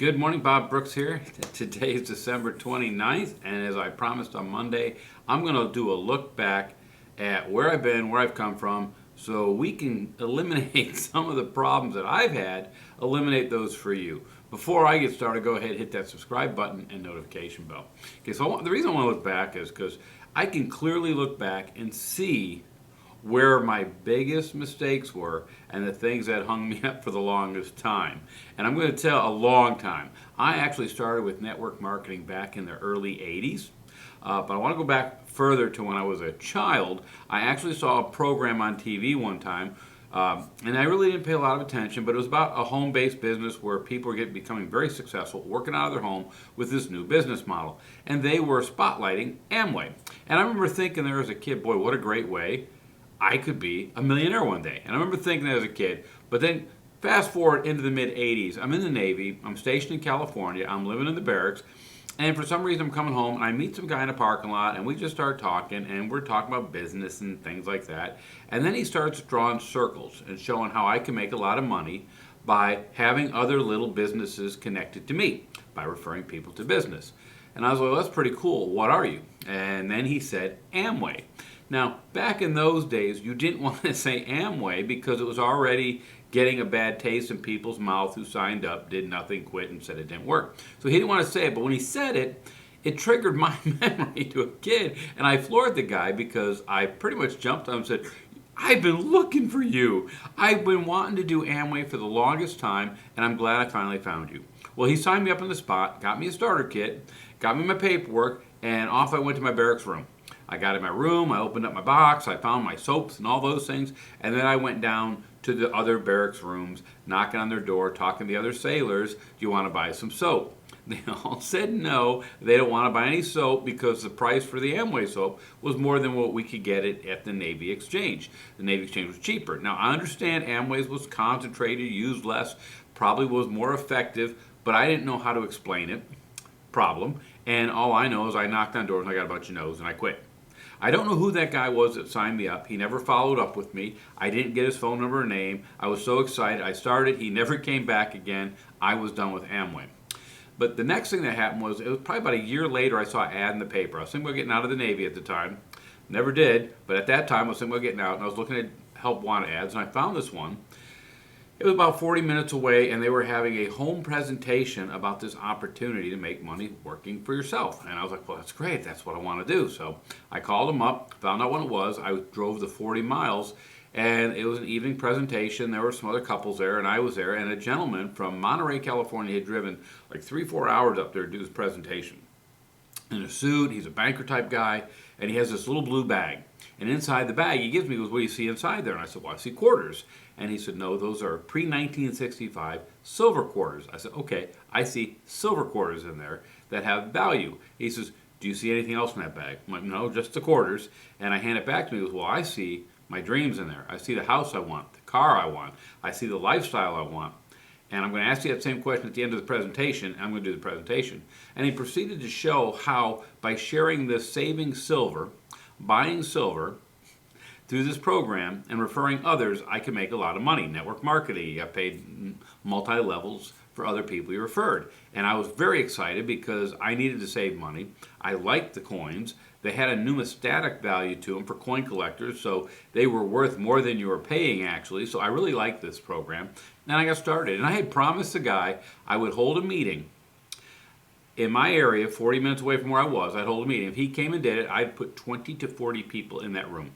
Good morning, Bob Brooks here. Today is December 29th, and as I promised on Monday, I'm going to do a look back at where I've been, where I've come from, so we can eliminate some of the problems that I've had, eliminate those for you. Before I get started, go ahead and hit that subscribe button and notification bell. Okay, so the reason I want to look back is because I can clearly look back and see where my biggest mistakes were and the things that hung me up for the longest time. And I'm going to tell a long time. I actually started with network marketing back in the early 80s. But I want to go back further to when I was a child. I actually saw a program on TV one time, and I really didn't pay a lot of attention, but it was about a home-based business where people were becoming very successful, working out of their home with this new business model. And they were spotlighting Amway. And I remember thinking there as a kid, boy, what a great way I could be a millionaire one day. And I remember thinking that as a kid. But then fast forward into the mid-'80s, I'm in the Navy, I'm stationed in California, I'm living in the barracks, and for some reason I'm coming home and I meet some guy in a parking lot and we just start talking and we're talking about business and things like that. And then he starts drawing circles and showing how I can make a lot of money by having other little businesses connected to me, by referring people to business. And I was like, well, that's pretty cool. What are you? And then he said, Amway. Now, back in those days, you didn't want to say Amway because it was already getting a bad taste in people's mouth who signed up, did nothing, quit, and said it didn't work. So he didn't want to say it, but when he said it, it triggered my memory to a kid, and I floored the guy because I pretty much jumped on him and said, I've been looking for you. I've been wanting to do Amway for the longest time, and I'm glad I finally found you. Well, he signed me up on the spot, got me a starter kit, got me my paperwork, and off I went to my barracks room. I got in my room, I opened up my box, I found my soaps and all those things, and then I went down to the other barracks rooms, knocking on their door, talking to the other sailors, do you want to buy some soap? They all said no, they don't want to buy any soap because the price for the Amway soap was more than what we could get it at the Navy Exchange. The Navy Exchange was cheaper. Now, I understand Amway's was concentrated, used less, probably was more effective, but I didn't know how to explain it. Problem. And all I know is I knocked on doors and I got a bunch of no's and I quit. I don't know who that guy was that signed me up. He never followed up with me. I didn't get his phone number or name. I was so excited. I started. He never came back again. I was done with Amway. But the next thing that happened was, it was probably about a year later, I saw an ad in the paper. I was thinking about getting out of the Navy at the time. Never did, but at that time I was thinking about getting out, and I was looking at help want ads, and I found this one. It was about 40 minutes away, and they were having a home presentation about this opportunity to make money working for yourself. And I was like, well, that's great. That's what I want to do. So I called them up, found out when it was. I drove the 40 miles, and it was an evening presentation. There were some other couples there, and I was there. And a gentleman from Monterey, California, had driven like 3-4 hours up there to do his presentation. In a suit, he's a banker type guy, and he has this little blue bag. And inside the bag he gives me, he goes, what do you see inside there? And I said, well, I see quarters. And he said, no, those are pre-1965 silver quarters. I said, okay, I see silver quarters in there that have value. He says, do you see anything else in that bag? I'm like, no, just the quarters. And I hand it back to me. He goes, well, I see my dreams in there. I see the house I want, the car I want. I see the lifestyle I want. And I'm going to ask you that same question at the end of the presentation. I'm going to do the presentation. And he proceeded to show how by sharing this saving silver, buying silver through this program and referring others, I can make a lot of money. Network marketing, you got paid multi-levels for other people you referred. And I was very excited because I needed to save money. I liked the coins. They had a numismatic value to them for coin collectors, so they were worth more than you were paying actually. So I really liked this program. And I got started. And I had promised the guy I would hold a meeting in my area, 40 minutes away from where I was. I'd hold a meeting. If he came and did it, I'd put 20 to 40 people in that room.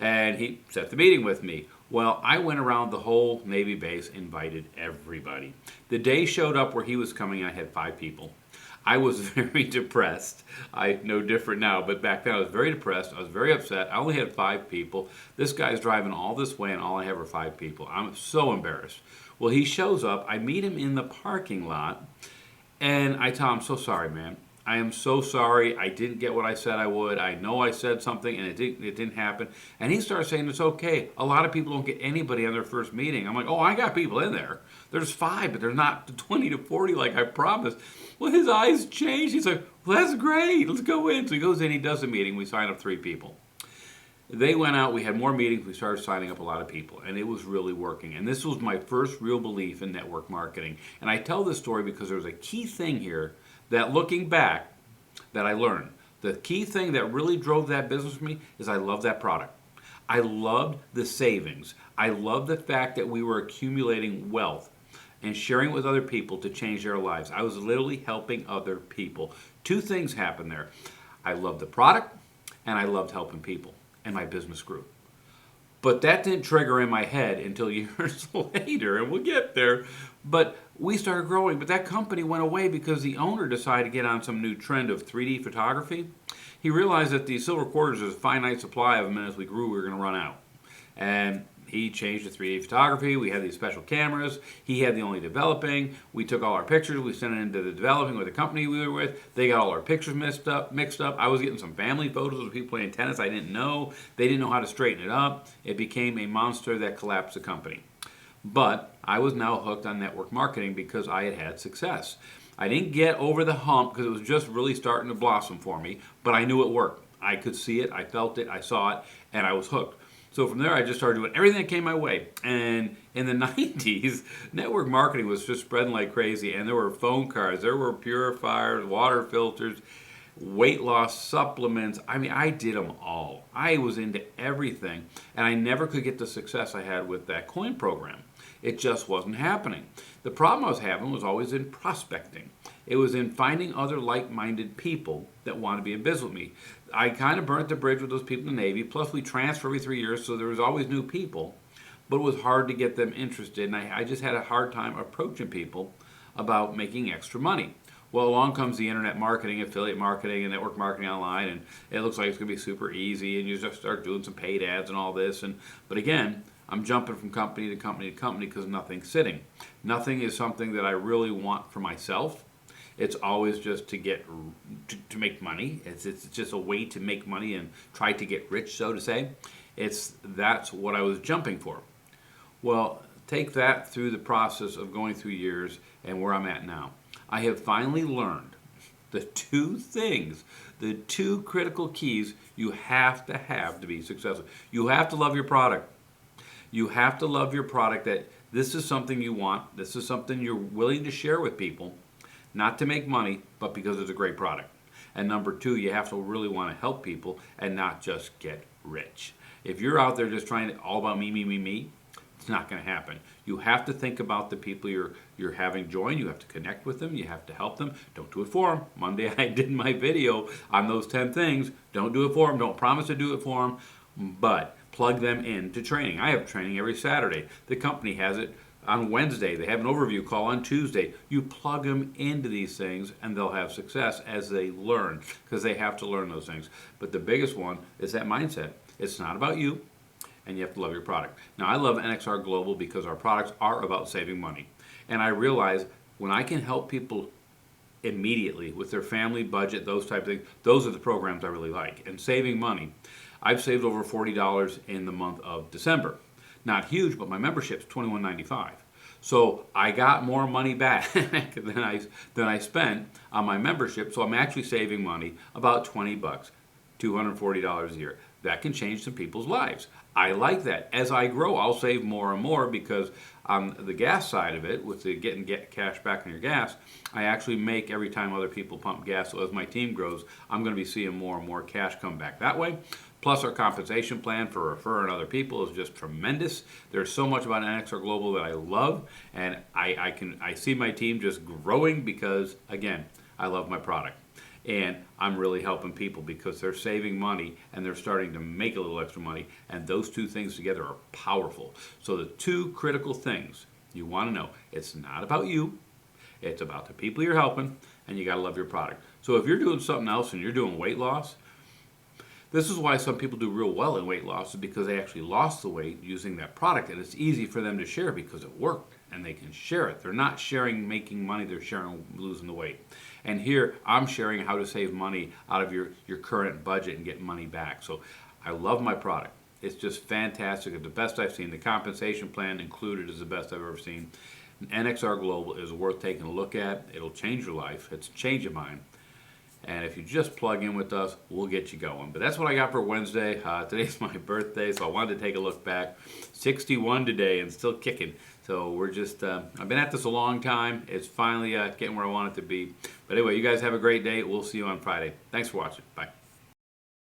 And he set the meeting with me. Well, I went around the whole Navy base, invited everybody. The day showed up where he was coming, I had 5 people. I was very depressed. I know different now, but back then I was very depressed. I was very upset. I only had 5 people. This guy's driving all this way, and all I have are 5 people. I'm so embarrassed. Well, he shows up. I meet him in the parking lot, and I tell him, I'm so sorry, man. I am so sorry. I didn't get what I said I would. I know I said something and it didn't happen. And he starts saying it's okay. A lot of people don't get anybody on their first meeting. I'm like, oh, I got people in there. There's 5, but there's not 20 to 40 like I promised. Well, his eyes changed. He's like, well, that's great. Let's go in. So he goes in, he does the meeting. We sign up 3 people. They went out, we had more meetings, we started signing up a lot of people, and it was really working. And this was my first real belief in network marketing. And I tell this story because there's a key thing here that, looking back, that I learned. The key thing that really drove that business for me is I loved that product. I loved the savings. I loved the fact that we were accumulating wealth and sharing it with other people to change their lives. I was literally helping other people. Two things happened there. I loved the product and I loved helping people, and my business grew. But that didn't trigger in my head until years later, and we'll get there. But we started growing, but that company went away because the owner decided to get on some new trend of 3D photography. He realized that the silver quarters is a finite supply of them, and as we grew, we were going to run out. And he changed to 3D photography. We had these special cameras. He had the only developing. We took all our pictures. We sent it into the developing with the company we were with. They got all our pictures mixed up. I was getting some family photos of people playing tennis I didn't know. They didn't know how to straighten it up. It became a monster that collapsed the company. But I was now hooked on network marketing because I had had success. I didn't get over the hump because it was just really starting to blossom for me, but I knew it worked. I could see it, I felt it, I saw it, and I was hooked. So from there, I just started doing everything that came my way. And in the 90s, network marketing was just spreading like crazy. And there were phone cards, there were purifiers, water filters, weight loss supplements. I mean, I did them all. I was into everything. And I never could get the success I had with that coin program. It just wasn't happening. The problem I was having was always in prospecting. It was in finding other like-minded people that want to be in business with me. I kind of burnt the bridge with those people in the Navy. Plus, we transfer every 3 years, so there was always new people. But it was hard to get them interested, and I just had a hard time approaching people about making extra money. Well, along comes the internet marketing, affiliate marketing, and network marketing online, and it looks like it's going to be super easy, and you just start doing some paid ads and all this. But again, I'm jumping from company to company to company because nothing's sitting. Nothing is something that I really want for myself. It's always just to get to make money. It's just a way to make money and try to get rich, so to say. That's what I was jumping for. Well, take that through the process of going through years and where I'm at now. I have finally learned the two things, the two critical keys you have to be successful. You have to love your product. You have to love your product, that this is something you want. This is something you're willing to share with people. Not to make money, but because it's a great product. And number two, you have to really want to help people and not just get rich. If you're out there just trying to all about me, it's not going to happen. You have to think about the people you're having join. You have to connect with them. You have to help them. Don't do it for them. Monday I did my video on those 10 things. Don't do it for them. Don't promise to do it for them, but plug them into training. I have training every Saturday. The company has it on Wednesday. They have an overview call on Tuesday. You plug them into these things and they'll have success as they learn, because they have to learn those things. But the biggest one is that mindset. It's not about you, and you have to love your product. Now, I love NXR Global because our products are about saving money. And I realize when I can help people immediately with their family budget, those type of things, those are the programs I really like. And saving money. I've saved over $40 in the month of December. Not huge, but my membership's $21.95. So I got more money back than I spent on my membership. So I'm actually saving money, about $20, $240 a year. That can change some people's lives. I like that. As I grow, I'll save more and more, because on the gas side of it, with the getting cash back on your gas, I actually make every time other people pump gas. So as my team grows, I'm going to be seeing more and more cash come back that way. Plus, our compensation plan for referring other people is just tremendous. There's so much about NXR Global that I love, and I see my team just growing because, again, I love my product. And I'm really helping people because they're saving money and they're starting to make a little extra money, and those two things together are powerful. So the two critical things you want to know, it's not about you, it's about the people you're helping, and you got to love your product. So if you're doing something else and you're doing weight loss, this is why some people do real well in weight loss, is because they actually lost the weight using that product, and it's easy for them to share because it worked and they can share it. They're not sharing making money, they're sharing losing the weight. And here I'm sharing how to save money out of your current budget and get money back. So I love my product. It's just fantastic. It's the best I've seen. The compensation plan included is the best I've ever seen. NXR Global is worth taking a look at. It'll change your life. It's changing mine. And if you just plug in with us, we'll get you going. But that's what I got for Wednesday. Today's my birthday, so I wanted to take a look back. 61 today and still kicking. So we're just, I've been at this a long time. It's finally getting where I want it to be. But anyway, you guys have a great day. We'll see you on Friday. Thanks for watching. Bye.